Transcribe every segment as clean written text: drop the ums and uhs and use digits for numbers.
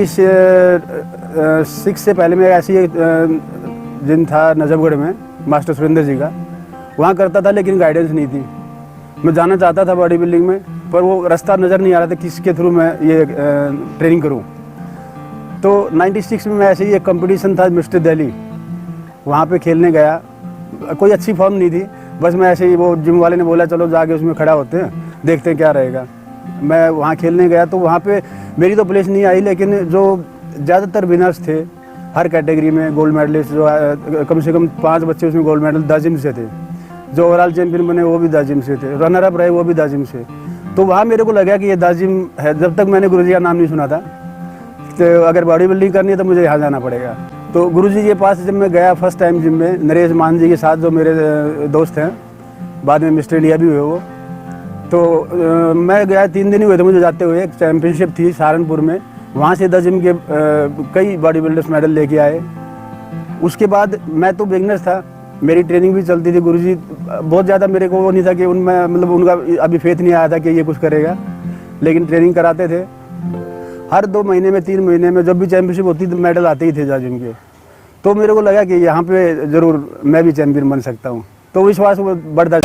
इस 6 से पहले मैं ऐसी एक जिम था नजफगढ़ में, मास्टर सुरेंद्र जी का, वहाँ करता था, लेकिन गाइडेंस नहीं थी। मैं जाना चाहता था बॉडी बिल्डिंग में, पर वो रास्ता नज़र नहीं आ रहा था किसके थ्रू मैं ये ट्रेनिंग करूँ। तो 96 में ऐसे ही एक कंपटीशन था मिस्टर दिल्ली, वहाँ पे खेलने गया। कोई अच्छी फॉर्म नहीं थी, बस मैं ऐसे ही, वो जिम वाले ने बोला चलो जाके उसमें खड़ा होते हैं, देखते हैं क्या रहेगा। मैं वहाँ खेलने गया तो वहाँ पे मेरी तो प्लेस नहीं आई, लेकिन जो ज़्यादातर विनर्स थे हर कैटेगरी में, गोल्ड मेडलिस्ट जो कम से कम 5 बच्चे उसमें गोल्ड मेडल दाजिम से थे, जो ओवरऑल चैंपियन बने वो भी दाजिम से थे, रनर अप रहे वो भी दाजिम से। तो वहाँ मेरे को लगा कि ये दाजिम है। जब तक मैंने गुरुजी का नाम नहीं सुना था, तो अगर बॉडी बिल्डिंग करनी है तो मुझे यहाँ जाना पड़ेगा। तो गुरुजी के पास जब मैं गया फर्स्ट टाइम जिम में, नरेश मान जी के साथ, जो मेरे दोस्त हैं, बाद में मिस्टर इंडिया भी हुए वो, तो मैं गया 3 दिन ही हुए थे मुझे जाते हुए। एक चैम्पियनशिप थी सहारनपुर में, वहाँ से द जिम के कई बॉडी बिल्डर्स मेडल लेके आए। उसके बाद मैं तो बिगनर्स था, मेरी ट्रेनिंग भी चलती थी। गुरुजी बहुत ज़्यादा मेरे को वो नहीं था कि उनमें, मतलब उनका अभी फेथ नहीं आया था कि ये कुछ करेगा, लेकिन ट्रेनिंग कराते थे। हर 2 महीने में 3 महीने में जब भी चैम्पियनशिप होती तो मेडल आते ही थे द जिम के। तो मेरे को लगा कि यहाँ पे ज़रूर मैं भी चैम्पियन बन सकता हूँ, तो विश्वास वो बढ़ता।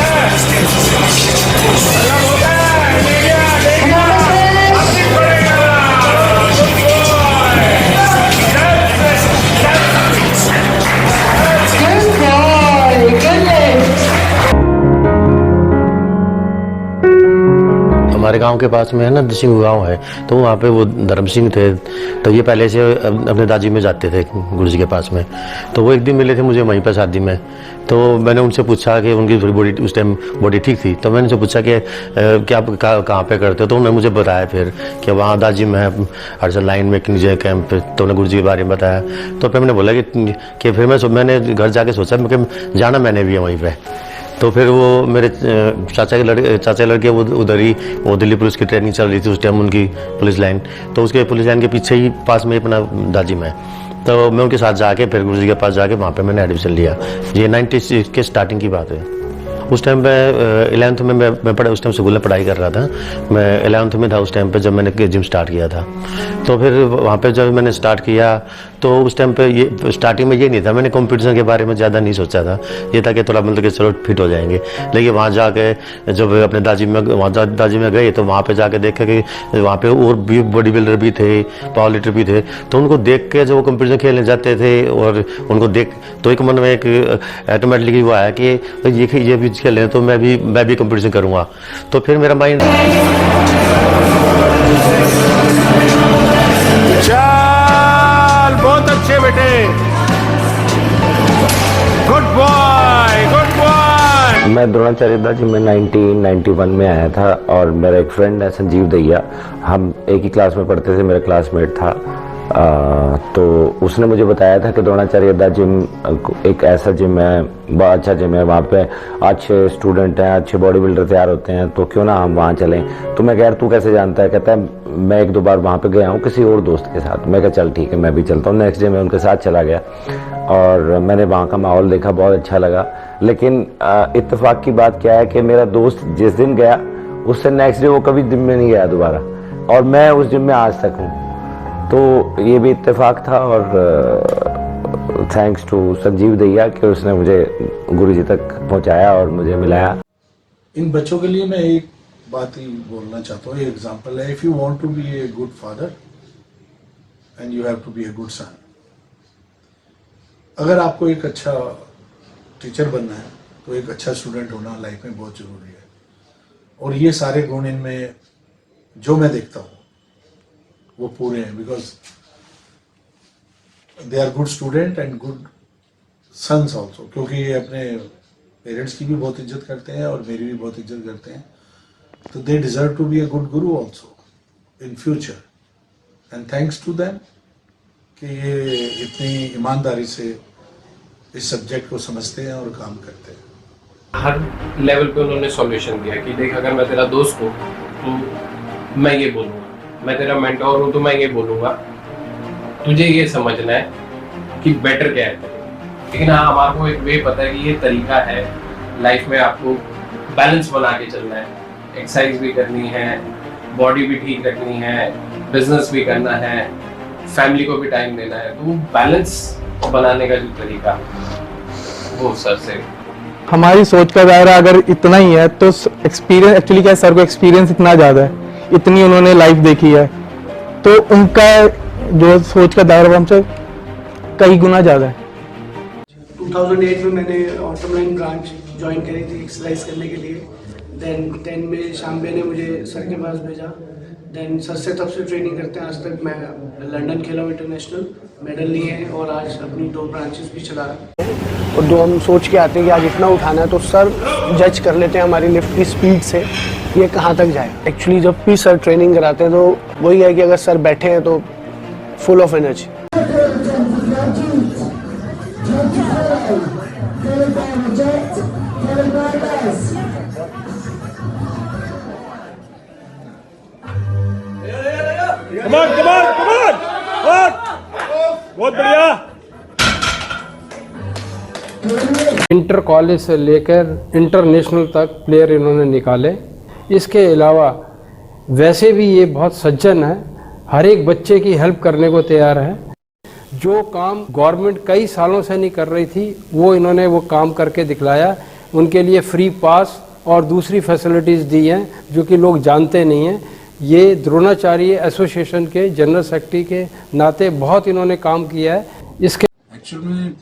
हमारे गांव के पास में है ना, सिंह गांव है, तो वहाँ पे वो धर्म सिंह थे। तो ये पहले से अपने दादी में जाते थे गुरु जी के पास में। तो वो एक दिन मिले थे मुझे वहीं पर शादी में। तो मैंने उनसे पूछा कि उनकी बॉडी उस टाइम बॉडी ठीक थी, तो मैंने उनसे पूछा कि क्या कहाँ पे करते हो। तो उन्होंने मुझे बताया फिर कि वहाँ दाजी में है हर लाइन में किंजय कैंप। तो उन्होंने गुरु जी के बारे में बताया। तो फिर मैंने बोला कि फिर मैंने घर जाके सोचा कि जाना मैंने भी है वहीं पर। तो फिर वो मेरे चाचा के लड़के वो उधर ही, वो दिल्ली पुलिस की ट्रेनिंग चल रही थी उस टाइम, उनकी पुलिस लाइन। तो उसके पुलिस लाइन के पीछे ही पास में अपना दाजिम है। तो मैं उनके साथ जाके फिर गुरु जी के पास जाके वहाँ पे मैंने एडमिशन लिया। ये 96 के स्टार्टिंग की बात है। उस टाइम पे 11th में मैं पढ़ा, उस टाइम स्कूल में पढ़ाई कर रहा था। मैं 11th में था उस टाइम पे जब मैंने जिम स्टार्ट किया था। तो फिर वहाँ पे जब मैंने स्टार्ट किया तो उस टाइम पे ये स्टार्टिंग में ये नहीं था, मैंने कंपटीशन के बारे में ज़्यादा नहीं सोचा था। ये था कि थोड़ा मतलब कि चलो फिट हो जाएंगे। लेकिन वहाँ जाके जब अपने दाजी में गए तो वहाँ पे जाके देखे कि वहाँ पे और भी बॉडी बिल्डर भी थे, पावर लिफ्टर भी थे। तो उनको देख के जब वो कंपटीशन खेलने जाते थे और उनको देख तो एक मन में एक ऑटोमेटिकली वो आया कि ये भी खेलें तो मैं भी कंपटीशन करूँगा। तो फिर मेरा माइंड बहुत अच्छे बेटे, गुड बॉय गुड बॉय। मैं द्रोणाचार्य दाजी में 1991 में आया था और मेरा एक फ्रेंड है संजीव दैया, हम एक ही क्लास में पढ़ते थे, मेरा क्लासमेट था। तो उसने मुझे बताया था कि द्रोणाचार्य दा जिम एक ऐसा जिम है, बहुत अच्छा जिम है, वहाँ पे अच्छे स्टूडेंट हैं, अच्छे बॉडी बिल्डर तैयार होते हैं, तो क्यों ना हम वहाँ चलें। तो मैं कह यार तू कैसे जानता है। कहता है मैं 1-2 बार वहाँ पे गया हूँ किसी और दोस्त के साथ। मैं कहा चल ठीक है मैं भी चलता हूँ। नेक्स्ट डे मैं उनके साथ चला गया और मैंने वहाँ का माहौल देखा, बहुत अच्छा लगा। लेकिन इत्तेफाक की बात क्या है कि मेरा दोस्त जिस दिन गया उससे नेक्स्ट डे वो कभी जिम में नहीं गया दोबारा, और मैं उस जिम में आज तक हूँ। तो ये भी इत्तेफाक था और थैंक्स टू संजीव दैया कि उसने मुझे गुरुजी तक पहुंचाया और मुझे मिलाया। इन बच्चों के लिए मैं एक बात ही बोलना चाहता हूँ, एग्जाम्पल है। If you want to be a good father and you have to be a good son. अगर आपको एक अच्छा टीचर बनना है तो एक अच्छा स्टूडेंट होना लाइफ में बहुत जरूरी है। और ये सारे गुण इनमें जो मैं देखता हूँ वो पूरे हैं, because they are good student and good sons also. क्योंकि ये अपने पेरेंट्स की भी बहुत इज्जत करते हैं और मेरी भी बहुत इज्जत करते हैं। तो they deserve to be a good guru also in future. And thanks to them कि ये इतनी ईमानदारी से इस सब्जेक्ट को समझते हैं और काम करते हैं। हर लेवल पे उन्होंने सॉल्यूशन दिया कि देख अगर मैं तेरा दोस्त हूँ तो मैं ये बोलूँगा, मैं तेरा मेंटोर हूँ तो मैं ये बोलूँगा, तुझे ये समझना है कि बेटर क्या है। लेकिन हाँ हमारे को एक वे पता है कि ये तरीका है लाइफ में आपको बैलेंस बना के चलना है। एक्सरसाइज भी करनी है, बॉडी भी ठीक रखनी है, बिजनेस भी करना है, फैमिली को भी टाइम देना है, तो वो बैलेंस बनाने का जो तरीका वो सर से। हमारी सोच का दायरा अगर इतना ही है तो एक्सपीरियंस एक्चुअली क्या है, सर को एक्सपीरियंस इतना ज़्यादा है, इतनी उन्होंने लाइफ देखी है, तो उनका जो सोच का दायरा वो हमसे कई गुना ज़्यादा है। 2008 में मैंने ऑटोमलाइन ब्रांच ज्वाइन करी थी एक्सरसाइज करने के लिए। देन 10 में शाम्बे ने मुझे सर के पास भेजा। देन सर से तब से ट्रेनिंग करते हैं आज तक। मैं लंदन खेला हूँ, इंटरनेशनल मेडल लिए हैं और आज अपनी 2 ब्रांचेस भी चला रहा हूँ। और जो हम सोच के आते हैं कि आज इतना उठाना है, तो सर जज कर लेते हैं हमारी लिफ्ट की स्पीड से ये कहाँ तक जाए। एक्चुअली जब भी सर ट्रेनिंग कराते हैं तो वही है कि अगर सर बैठे हैं तो फुल ऑफ एनर्जी। कमान कमान कमान, बहुत बढ़िया। इंटर कॉलेज से लेकर इंटरनेशनल तक प्लेयर इन्होंने निकाले। इसके अलावा वैसे भी ये बहुत सज्जन है, हर एक बच्चे की हेल्प करने को तैयार है। जो काम गवर्नमेंट कई सालों से नहीं कर रही थी वो इन्होंने वो काम करके दिखलाया। उनके लिए फ्री पास और दूसरी फैसिलिटीज़ दी हैं जो कि लोग जानते नहीं हैं। ये द्रोणाचार्य एसोसिएशन के जनरल सेक्रेटरी के नाते बहुत इन्होंने काम किया है। इसके एक्चुअल में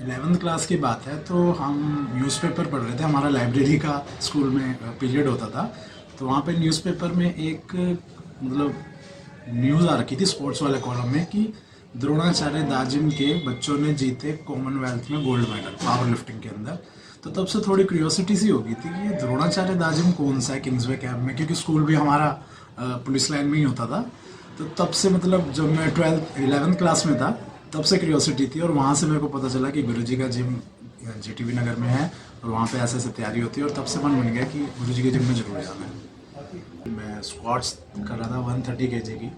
11th क्लास की बात है तो हम न्यूज़पेपर पढ़ रहे थे। हमारा लाइब्रेरी का स्कूल में पीरियड होता था, तो वहाँ पे न्यूज़पेपर में एक मतलब न्यूज़ आ रखी थी स्पोर्ट्स वाले कॉलम में कि द्रोणाचार्य दाजिम के बच्चों ने जीते कॉमनवेल्थ में गोल्ड मेडल पावर लिफ्टिंग के अंदर। तो तब से थोड़ी क्यूरियोसिटी सी हो गई थी कि ये द्रोणाचार्य दाजिम कौन सा है किंग्सवे कैंप में, क्योंकि स्कूल भी हमारा पुलिस लाइन में ही होता था। तो तब से मतलब जब मैं 11th क्लास में था तब से क्यूरियोसिटी थी, और वहाँ से मेरे को पता चला कि गुरुजी का जिम जीटीवी नगर में है और वहाँ पे ऐसे ऐसे तैयारी होती है, और तब से मन बन गया कि गुरुजी के जिम में जरूर जाना है। मैं स्क्वाट्स कर रहा था 130 kg की,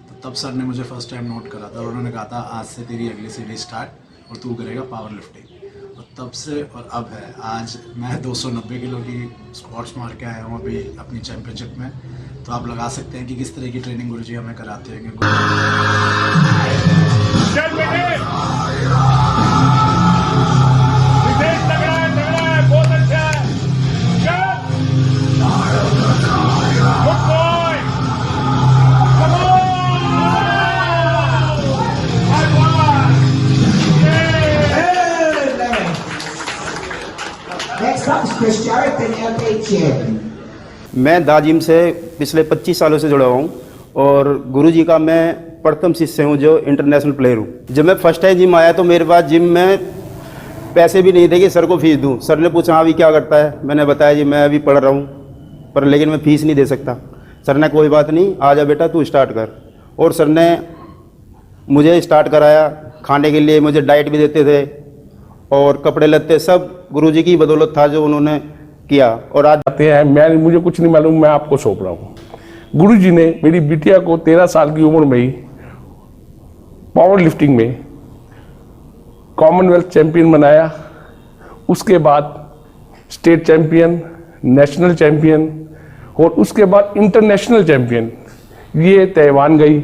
तो तब सर ने मुझे फर्स्ट टाइम नोट करा था और उन्होंने कहा था आज से तेरी अगली सीढ़ी स्टार्ट और तू करेगा पावर लिफ्टिंग। और तब से और अब है, आज मैं 290 किलो की स्क्वाट्स मार के आया हूँ अभी अपनी चैम्पियनशिप में। तो आप लगा सकते हैं कि किस तरह की ट्रेनिंग गुरुजी हमें कराते हैं। चल बेटे, विदेश तगड़ा है, बहुत अच्छा है। चल, गुड बॉय, कम ऑन। मैं दाजिम से पिछले 25 सालों से जुड़ा हुआ हूँ और गुरुजी का मैं प्रथम शिष्य हूँ जो इंटरनेशनल प्लेयर हूँ। जब मैं फर्स्ट टाइम जिम आया तो मेरे पास जिम में पैसे भी नहीं थे कि सर को फीस दूँ। सर ने पूछा हाँ अभी क्या करता है, मैंने बताया जी मैं अभी पढ़ रहा हूँ पर लेकिन मैं फीस नहीं दे सकता। सर ने कोई बात नहीं, आ जा बेटा तू स्टार्ट कर। और सर ने मुझे स्टार्ट कराया। खाने के लिए मुझे डाइट भी देते थे और कपड़े लत्ते सब गुरुजी की बदौलत था जो उन्होंने किया। और आज आते हैं, मैं मुझे कुछ नहीं मालूम, मैं आपको सौंप रहा हूँ। गुरुजी ने मेरी बिटिया को 13 साल की उम्र में ही पावर लिफ्टिंग में कॉमनवेल्थ चैंपियन बनाया। उसके बाद स्टेट चैंपियन, नेशनल चैंपियन और उसके बाद इंटरनेशनल चैंपियन। ये ताइवान गई,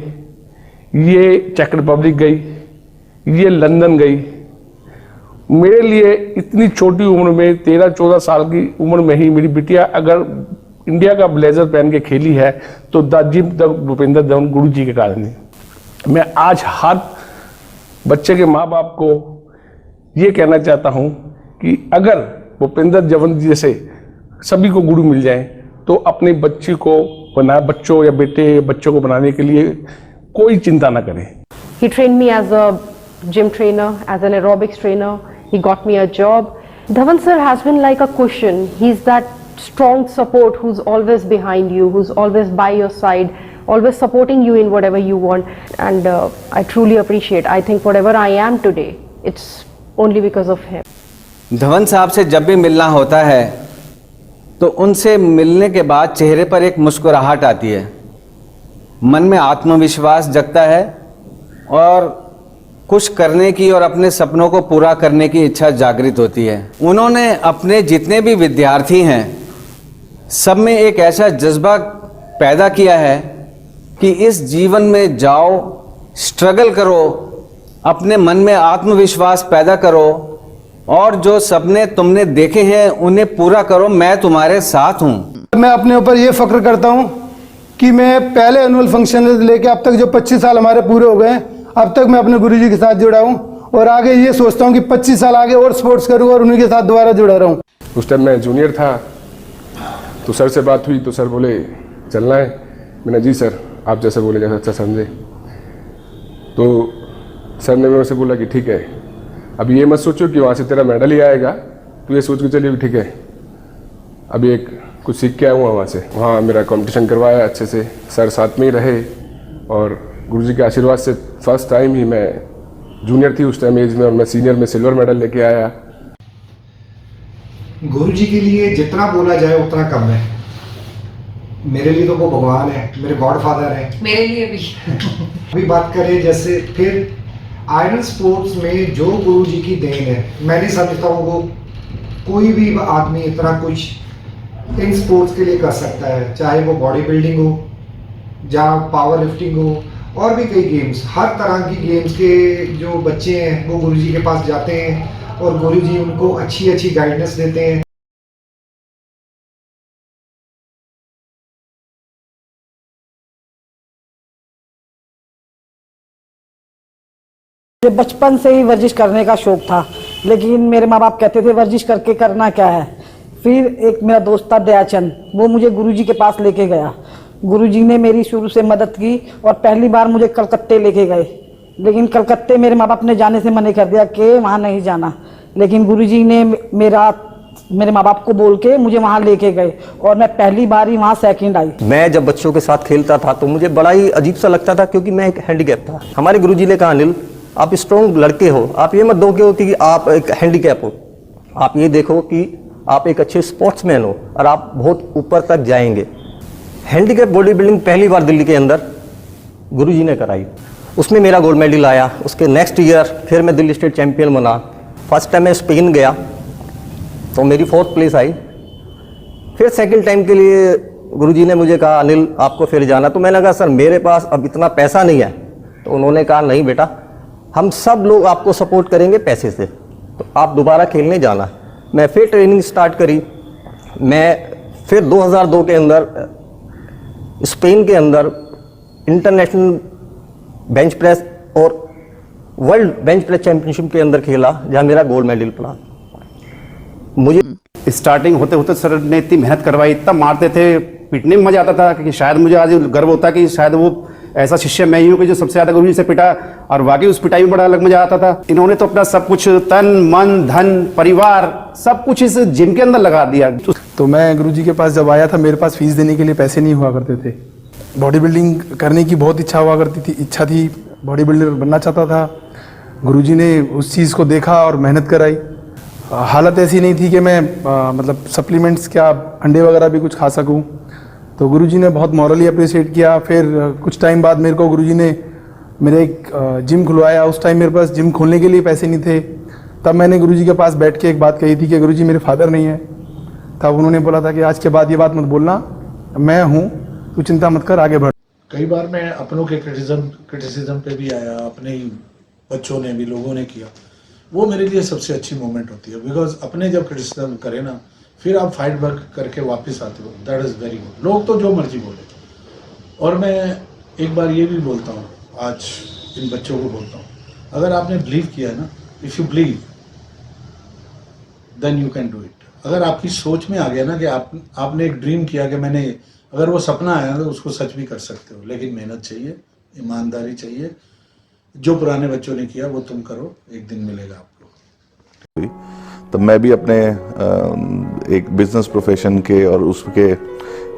ये चेक रिपब्लिक गई, ये लंदन गई। मेरे लिए इतनी छोटी उम्र में 13-14 साल की उम्र में ही मेरी बिटिया अगर इंडिया का ब्लेजर पहन के खेली है तो दाजिम तक भूपेंद्र धवन गुरुजी के कारण है। मैं आज हर बच्चे के माँ बाप को ये कहना चाहता हूँ कि अगर भूपेंद्र धवन जैसे सभी को गुरु मिल जाए तो अपने बच्ची को बच्चों या बच्चों को बनाने के लिए कोई चिंता ना करें। He trained me as a gym trainer, as an aerobics trainer. He got me a job. Dhawan sir has been like a cushion. He's that strong support who's always behind you, who's always by your side, always supporting you in whatever you want. And I truly appreciate. I think whatever I am today, it's only because of him. Dhawan साहब से जब भी मिलना होता है तो उनसे मिलने के बाद चेहरे पर एक मुस्कुराहट आती है, मन में आत्मविश्वास जगता है और कुछ करने की और अपने सपनों को पूरा करने की इच्छा जागृत होती है। उन्होंने अपने जितने भी विद्यार्थी हैं सब में एक ऐसा जज्बा पैदा किया है कि इस जीवन में जाओ स्ट्रगल करो, अपने मन में आत्मविश्वास पैदा करो और जो सपने तुमने देखे हैं उन्हें पूरा करो। मैं तुम्हारे साथ हूं। मैं अपने ऊपर ये फख्र करता हूं कि मैं पहले एनुअल फंक्शन से लेके अब तक जो 25 साल हमारे पूरे हो गए, अब तक मैं अपने गुरुजी के साथ जुड़ा हूं और आगे ये सोचता हूं कि 25 साल आगे और स्पोर्ट्स करूं और उन्हीं के साथ दोबारा जुड़ा रहूं। उस टाइम मैं जूनियर था तो सर से बात हुई तो सर बोले चलना है। मैंने जी सर, आप जैसे बोले जैसा अच्छा समझे। तो सर ने मेरे से बोला कि ठीक है, अब ये मत सोचो कि वहाँ से तेरा मेडल ही आएगा, तो ये सोच के चलिए ठीक है अभी एक कुछ सीख के आया हूँ वहाँ से। वहाँ मेरा कंपटीशन करवाया अच्छे से, सर साथ में ही रहे और गुरुजी के आशीर्वाद से फर्स्ट टाइम ही मैं जूनियर थी उस टाइम एज में और मैं सीनियर में सिल्वर मेडल लेके आया। गुरुजी के लिए जितना बोला जाए उतना कम है। मेरे लिए तो वो भगवान है, मेरे गॉडफादर है। मेरे लिए भी अभी बात करें जैसे फिर आयरन स्पोर्ट्स में जो गुरुजी की देन है, मैं नहीं समझता हूँ वो कोई भी आदमी इतना कुछ इन स्पोर्ट्स के लिए कर सकता है, चाहे वो बॉडी बिल्डिंग हो, जहाँ पावर लिफ्टिंग हो और भी कई गेम्स। हर तरह की गेम्स के जो बच्चे हैं वो गुरुजी के पास जाते हैं और गुरुजी उनको अच्छी अच्छी गाइडेंस देते हैं। मुझे बचपन से ही वर्जिश करने का शौक था, लेकिन मेरे माँ बाप कहते थे वर्जिश करके करना क्या है। फिर एक मेरा दोस्त था दयाचंद, वो मुझे गुरुजी के पास लेके गया। गुरुजी ने मेरी शुरू से मदद की और पहली बार मुझे कलकत्ते लेके गए, लेकिन कलकत्ते मेरे माँ बाप ने जाने से मना कर दिया कि वहाँ नहीं जाना। लेकिन गुरुजी ने मेरे माँ बाप को बोल के मुझे वहाँ लेके गए और मैं पहली बार ही वहाँ सेकंड आई। मैं जब बच्चों के साथ खेलता था तो मुझे बड़ा ही अजीब सा लगता था, क्योंकि मैं एक हैंडीकैप था। हमारे गुरुजी ने कहा, अनिल आप स्ट्रॉन्ग लड़के हो, आप ये मत दो कि आप एक हैंडीकैप हो, आप ये देखो कि आप एक अच्छे स्पोर्ट्समैन हो और आप बहुत ऊपर तक जाएंगे। हैंडीकैप बॉडी बिल्डिंग पहली बार दिल्ली के अंदर गुरुजी ने कराई, उसमें मेरा गोल्ड मेडल आया। उसके नेक्स्ट ईयर फिर मैं दिल्ली स्टेट चैंपियन बना। फर्स्ट टाइम मैं स्पेन गया तो मेरी 4th प्लेस आई। फिर सेकंड टाइम के लिए गुरुजी ने मुझे कहा, अनिल आपको फिर जाना। तो मैंने कहा, सर मेरे पास अब इतना पैसा नहीं है। तो उन्होंने कहा, नहीं बेटा, हम सब लोग आपको सपोर्ट करेंगे पैसे से, तो आप दोबारा खेलने जाना। मैं फिर ट्रेनिंग स्टार्ट करी। मैं फिर 2002 के अंदर स्पेन के अंदर इंटरनेशनल बेंच प्रेस और वर्ल्ड बेंच प्रेस चैंपियनशिप के अंदर खेला, जहां मेरा गोल्ड मेडल पड़ा। मुझे स्टार्टिंग होते होते सर ने इतनी मेहनत करवाई, इतना मारते थे, पीटने में मजा आता था कि शायद मुझे आज गर्व होता कि शायद वो ऐसा शिष्य मैं ही हूँ कि जो सबसे ज्यादा गुरुजी से पिटा, और वाकई उस पिटाई में बड़ा अलग मजा आता था। इन्होंने तो अपना सब कुछ, तन मन धन परिवार सब कुछ इस जिम के अंदर लगा दिया। तो मैं गुरुजी के पास जब आया था, मेरे पास फीस देने के लिए पैसे नहीं हुआ करते थे। बॉडी बिल्डिंग करने की बहुत इच्छा थी, बॉडी बिल्डर बनना चाहता था। गुरुजी ने उस चीज़ को देखा और मेहनत कराई। हालत ऐसी नहीं थी कि मैं मतलब सप्लीमेंट्स क्या अंडे वगैरह भी कुछ खा सकूं। तो गुरुजी ने बहुत मॉरली अप्रिशिएट किया। फिर कुछ टाइम बाद मेरे को गुरुजी ने मेरे एक जिम खुलवाया। उस टाइम मेरे पास जिम खोलने के लिए पैसे नहीं थे। तब मैंने गुरुजी के पास बैठ के एक बात कही थी कि गुरुजी मेरे फादर नहीं है। तब उन्होंने बोला था कि आज के बाद ये बात मत बोलना, मैं हूँ, तू चिंता मत कर, आगे बढ़। कई बार मैं अपनों के क्रिटिसिज्म पे भी आया, अपने ही बच्चों ने भी, लोगों ने किया। वो मेरे लिए सबसे अच्छी मोमेंट होती है, बिकॉज अपने जब क्रिटिसिज्म करें ना, फिर आप फाइट बैक करके वापस आते हो, दैट इज़ वेरी गुड। लोग तो जो मर्जी बोले। और मैं एक बार ये भी बोलता हूँ, आज इन बच्चों को बोलता हूँ, अगर आपने बिलीव किया है ना, if you believe then you can do it. अगर आपकी सोच में आ गया ना कि आपने एक ड्रीम किया कि मैंने, अगर वो सपना आया तो उसको सच भी कर सकते हो, लेकिन मेहनत चाहिए, ईमानदारी चाहिए। जो पुराने बच्चों ने किया वो तुम करो, एक दिन मिलेगा आपको। तो मैं भी अपने एक बिजनेस प्रोफेशन के और उसके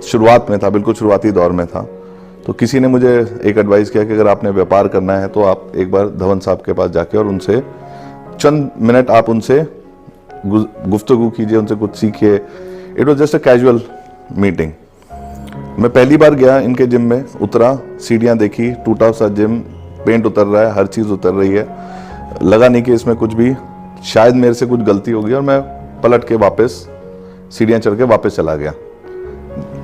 शुरुआत में था, बिल्कुल शुरुआती दौर में था। तो किसी ने मुझे एक एडवाइस किया कि अगर आपने व्यापार करना है तो आप एक बार धवन साहब के पास जाके और उनसे चंद मिनट आप उनसे गुफ्तगू कीजिए, उनसे कुछ सीखिए। It was just a casual meeting. मैं पहली बार गया इनके जिम में, उतरा, सीढ़ियाँ देखी, टूटा सा जिम, पेंट उतर रहा है, हर चीज़ उतर रही है। लगा नहीं कि इसमें कुछ भी, शायद मेरे से कुछ गलती होगी, और मैं पलट के वापस सीढ़ियाँ चढ़ के वापस चला गया।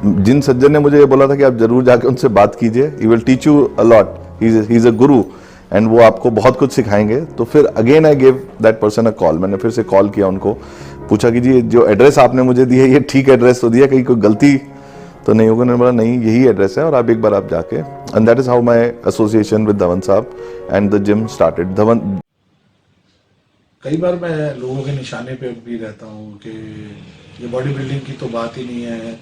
जिन सज्जन ने मुझे ये बोला था कि आप जरूर जाके उनसे बात कीजिए, he will teach you a lot, he is a Guru, and वो आपको बहुत कुछ सिखाएंगे। तो फिर again I give that person a call, मैंने फिर से कॉल किया उनको, पूछा कि जी जो एड्रेस आपने मुझे दी है ये ठीक एड्रेस तो दिया, कहीं कोई गलती तो नहीं होगा? उन्होंने बोला नहीं यही एड्रेस है और आप एक बार आप जाके, and that is how my association with Dhawan sahab and the gym started. Dhawan, कई बार मैं लोगों के निशाने पे भी रहता हूँ कि ये बॉडी बिल्डिंग की तो बात ही नहीं है,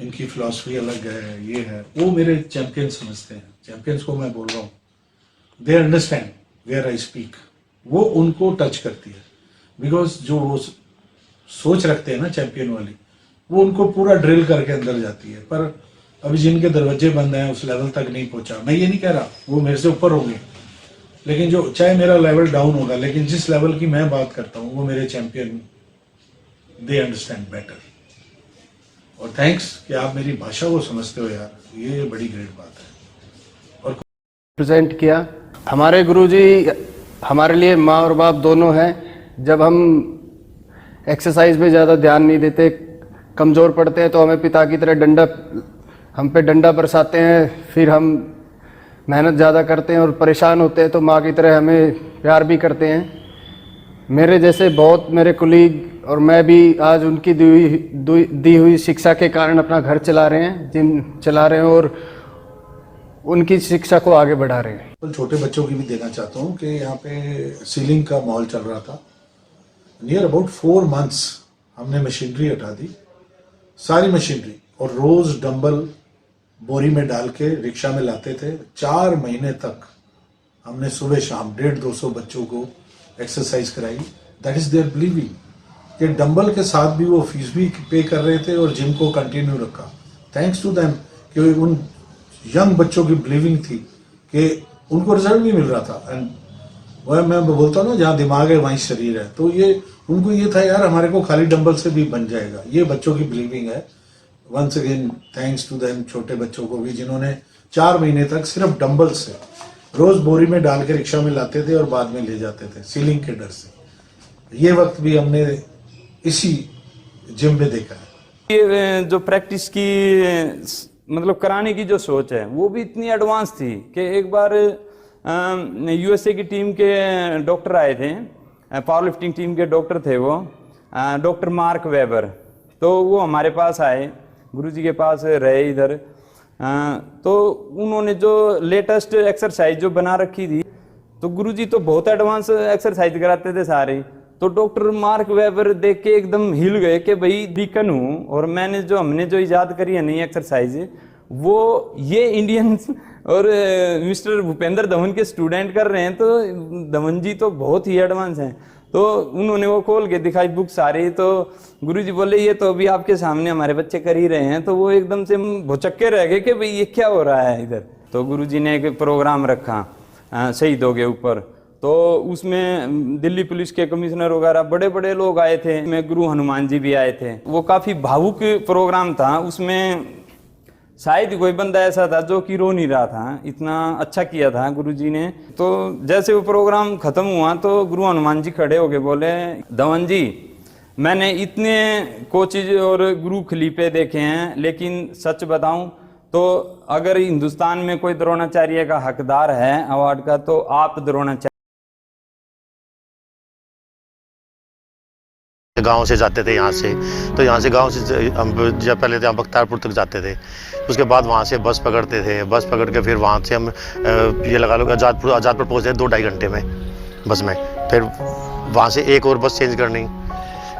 इनकी फिलॉसफी अलग है, ये है वो। मेरे चैंपियन समझते हैं, चैंपियंस को मैं बोल रहा हूँ, they understand where I speak, वो उनको टच करती है। बिकॉज जो वो सोच रखते हैं ना चैंपियन वाली, वो उनको पूरा ड्रिल करके अंदर जाती है। पर अभी जिनके दरवाजे बंद हैं उस लेवल तक नहीं पहुंचा। मैं ये नहीं कह रहा वो मेरे से ऊपर होंगे, लेकिन जो चाहे मेरा लेवल डाउन होगा, लेकिन जिस लेवल की मैं बात करता हूँ वो मेरे चैंपियन, दे अंडरस्टैंड बेटर। और थैंक्स कि आप मेरी भाषा को समझते हो यार, ये बड़ी ग्रेट बात है। और प्रेजेंट किया, हमारे गुरुजी हमारे लिए माँ और बाप दोनों हैं। जब हम एक्सरसाइज में ज़्यादा ध्यान नहीं देते, कमज़ोर पड़ते हैं, तो हमें पिता की तरह हम पे डंडा बरसाते हैं। फिर हम मेहनत ज़्यादा करते हैं और परेशान होते हैं तो माँ की तरह हमें प्यार भी करते हैं। मेरे जैसे बहुत मेरे कुलीग और मैं भी आज उनकी दी हुई शिक्षा के कारण अपना घर चला रहे हैं, जिम चला रहे हैं और उनकी शिक्षा को आगे बढ़ा रहे हैं। छोटे बच्चों की भी देना चाहता हूँ कि यहाँ पे सीलिंग का माहौल चल रहा था। नियर अबाउट 4 months हमने मशीनरी हटा दी, सारी मशीनरी, और रोज डंबल बोरी में डाल के रिक्शा में लाते थे। 4 महीने तक हमने सुबह शाम 150-200 बच्चों को एक्सरसाइज कराई। दैट इज देयर बिलीविंग कि डंबल के साथ भी वो फीस भी पे कर रहे थे और जिम को कंटिन्यू रखा। थैंक्स टू देम कि उन यंग बच्चों की बिलीविंग थी कि उनको रिजल्ट भी मिल रहा था। एंड वह मैं बोलता हूँ ना, जहाँ दिमाग है वहीं शरीर है। तो ये उनको ये था यार हमारे को खाली डंबल से भी बन जाएगा, ये बच्चों की बिलीविंग है। Once again thanks to them, छोटे बच्चों को भी जिन्होंने 4 महीने तक सिर्फ डंबल से रोज बोरी में डाल के रिक्शा में लाते थे और बाद में ले जाते थे सीलिंग के डर से। ये वक्त भी हमने इसी जिम में देखा है। ये जो प्रैक्टिस की मतलब कराने की जो सोच है वो भी इतनी एडवांस थी कि एक बार यूएसए की टीम के डॉक्टर आए थे, पावर लिफ्टिंग टीम के डॉक्टर थे वो, डॉक्टर मार्क वेबर। तो वो हमारे पास आए, गुरुजी के पास रहे इधर। तो उन्होंने जो लेटेस्ट एक्सरसाइज जो बना रखी थी, तो गुरुजी तो बहुत एडवांस एक्सरसाइज कराते थे सारे। तो डॉक्टर मार्क वेबर देख के एकदम हिल गए कि भाई बीकन हूँ और हमने जो इजाद करी है नई एक्सरसाइज, वो ये इंडियंस और मिस्टर भूपेंद्र धवन के स्टूडेंट कर रहे हैं, तो धवन जी तो बहुत ही एडवांस हैं। तो उन्होंने वो खोल के दिखाई बुक सारी, तो गुरुजी बोले ये तो अभी आपके सामने हमारे बच्चे कर ही रहे हैं। तो वो एकदम से भौचक्के रह गए कि भाई ये क्या हो रहा है इधर। तो गुरुजी ने एक प्रोग्राम रखा शहीदों के ऊपर, तो उसमें दिल्ली पुलिस के कमिश्नर वगैरह बड़े बड़े लोग आए थे, में गुरु हनुमान जी भी आए थे। वो काफ़ी भावुक प्रोग्राम था, उसमें शायद कोई बंदा ऐसा था जो कि रो नहीं रहा था, इतना अच्छा किया था गुरुजी ने। तो जैसे वो प्रोग्राम खत्म हुआ तो गुरु हनुमान जी खड़े होके बोले, धवन जी मैंने इतने कोचेज और गुरु खलीफे देखे हैं, लेकिन सच बताऊं तो अगर हिंदुस्तान में कोई द्रोणाचार्य का हकदार है अवार्ड का, तो आप द्रोणाचार्य। गांव से जाते थे यहाँ से, तो यहाँ से गांव से हम जब पहले थे हम बख्तारपुर तक जाते थे, उसके बाद वहाँ से बस पकड़ते थे। बस पकड़ के फिर वहाँ से हम ये लगा लो आज़ादपुर पहुँचते 2-2.5 घंटे में बस में। फिर वहाँ से एक और बस चेंज करनी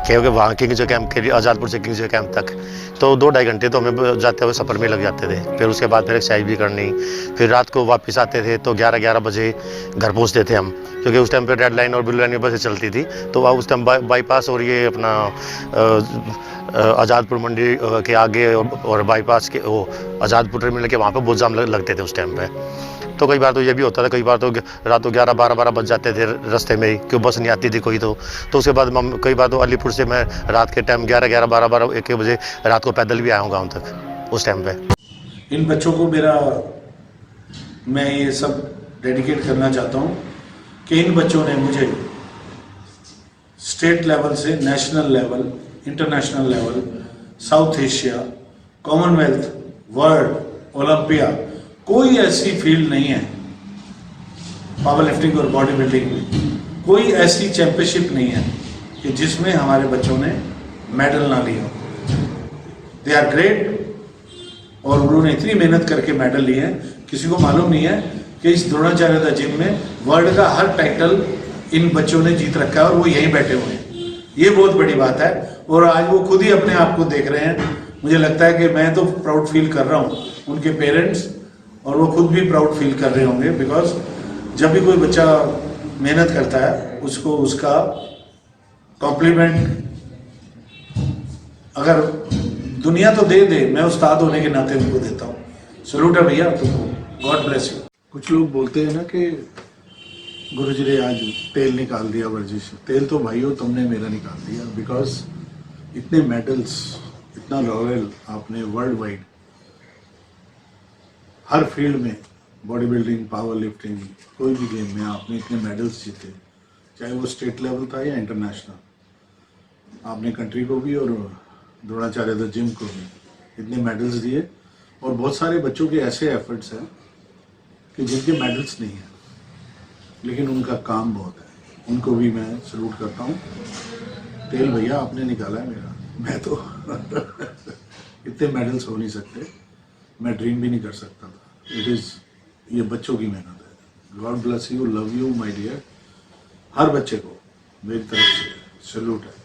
क्योंकि वहाँ किंग्स कैंप के लिए आज़ादपुर से किंग्स कैंप तक तो 2-2.5 घंटे तो हमें जाते हुए सफ़र में लग जाते थे। फिर उसके बाद फिर एक्सरसाइज भी करनी, फिर रात को वापस आते थे तो 11-11 बजे घर पहुँचते थे हम, क्योंकि उस टाइम पे रेड लाइन और ब्लू लाइन में बसें चलती थी। तो उस टाइम बाईपास और ये अपना आज़ादपुर मंडी के आगे और बाईपास के वो आज़ादपुर टर्मिनल के वहाँ पे बहुत जाम लगते थे उस टाइम पे। तो कई बार तो ये भी होता था, कई बार तो रात को 11-12 बज जाते थे रास्ते में ही, क्यों बस नहीं आती थी कोई। तो उसके बाद कई बार तो अलीपुर से मैं रात के टाइम 11-12 बजे रात को पैदल भी आया हूँ गाँव तक उस टाइम पे। इन बच्चों को मैं ये सब डेडिकेट करना चाहता हूँ कि इन बच्चों ने मुझे स्टेट लेवल से national level, international level, south Asia, Commonwealth, world, Olympia, कोई ऐसी फील्ड नहीं है पावर लिफ्टिंग और बॉडी बिल्डिंग में कोई ऐसी चैंपियनशिप नहीं है कि जिसमें हमारे बच्चों ने मेडल ना लिए हो। दे आर ग्रेट और उन्होंने इतनी मेहनत करके मेडल लिए हैं, किसी को मालूम नहीं है कि इस द्रोणाचार्य जिम में वर्ल्ड का हर टाइटल इन बच्चों ने जीत रखा है और वो यहीं बैठे हुए हैं। ये बहुत बड़ी बात है और आज वो खुद ही अपने आप को देख रहे हैं। मुझे लगता है कि मैं तो प्राउड फील कर रहा हूँ, उनके पेरेंट्स और वो खुद भी प्राउड फील कर रहे होंगे, बिकॉज जब भी कोई बच्चा मेहनत करता है उसको उसका कॉम्प्लीमेंट अगर दुनिया तो दे दे, मैं उस्ताद होने के नाते उनको देता हूँ। सलूट है भैया तुमको, गॉड ब्लेस यू। कुछ लोग बोलते हैं ना कि गुरुजी ने आज तेल निकाल दिया वर्जिश। तेल तो भाइयों तुमने मेरा निकाल दिया, बिकॉज इतने मेडल्स, इतना रॉयल आपने वर्ल्ड वाइड हर फील्ड में, बॉडी बिल्डिंग, पावर लिफ्टिंग, कोई भी गेम में आपने इतने मेडल्स जीते, चाहे वो स्टेट लेवल था या इंटरनेशनल। आपने कंट्री को भी और द्रोणाचार्य जिम को भी इतने मेडल्स दिए और बहुत सारे बच्चों के ऐसे एफर्ट्स हैं कि जिनके मेडल्स नहीं हैं लेकिन उनका काम बहुत है। उनको भी मैं सल्यूट करता हूँ। तेल भैया आपने निकाला है मेरा, मैं तो इतने मेडल्स हो नहीं सकते, मैं ड्रीम भी नहीं कर सकता था। इट इज़, ये बच्चों की मेहनत है। God bless you, love you my dear. हर बच्चे को मेरी तरफ से सल्यूट है।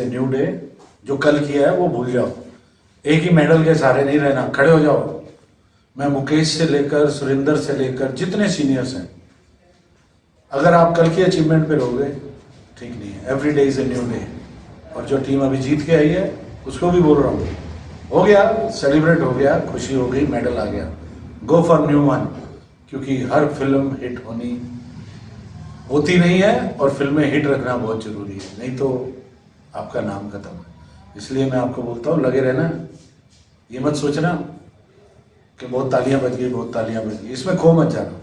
न्यू डे, जो कल किया है वो भूल जाओ। एक ही मेडल के सहारे नहीं रहना, खड़े हो जाओ। मैं मुकेश से लेकर सुरेंद्र से लेकर जितने सीनियर्स हैं, अगर आप कल की अचीवमेंट पे रहोगे ठीक नहीं है। Every day is a new day. और जो टीम अभी जीत के आई है उसको भी बोल रहा हूँ, हो गया, सेलिब्रेट हो गया, खुशी हो गई, मेडल आ गया, गो फॉर न्यू वन। क्योंकि हर फिल्म हिट होती नहीं है और फिल्में हिट रखना बहुत जरूरी है, नहीं तो आपका नाम खत्म है। इसलिए मैं आपको बोलता हूँ लगे रहना। ये मत सोचना कि बहुत तालियां बज गई, बहुत तालियां बज गई, इसमें खो मत जाना।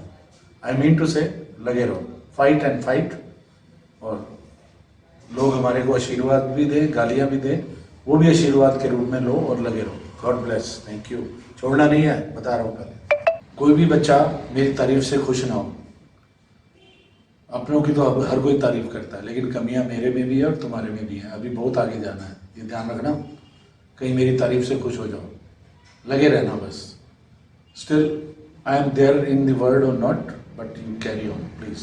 आई मीन टू से लगे रहो, फाइट एंड फाइट। और लोग हमारे को आशीर्वाद भी दें, गालियां भी दें, वो भी आशीर्वाद के रूप में लो और लगे रहो। God bless, thank you. छोड़ना नहीं है, बता रहा हूँ पहले। कोई भी बच्चा मेरी तारीफ से खुश ना हो। अपनों की तो हर कोई तारीफ करता है, लेकिन कमियां मेरे में भी है और तुम्हारे में भी है। अभी बहुत आगे जाना है, ये ध्यान रखना। कहीं मेरी तारीफ से खुश हो जाओ, लगे रहना बस। Still I am there in the world और not, but you carry on please.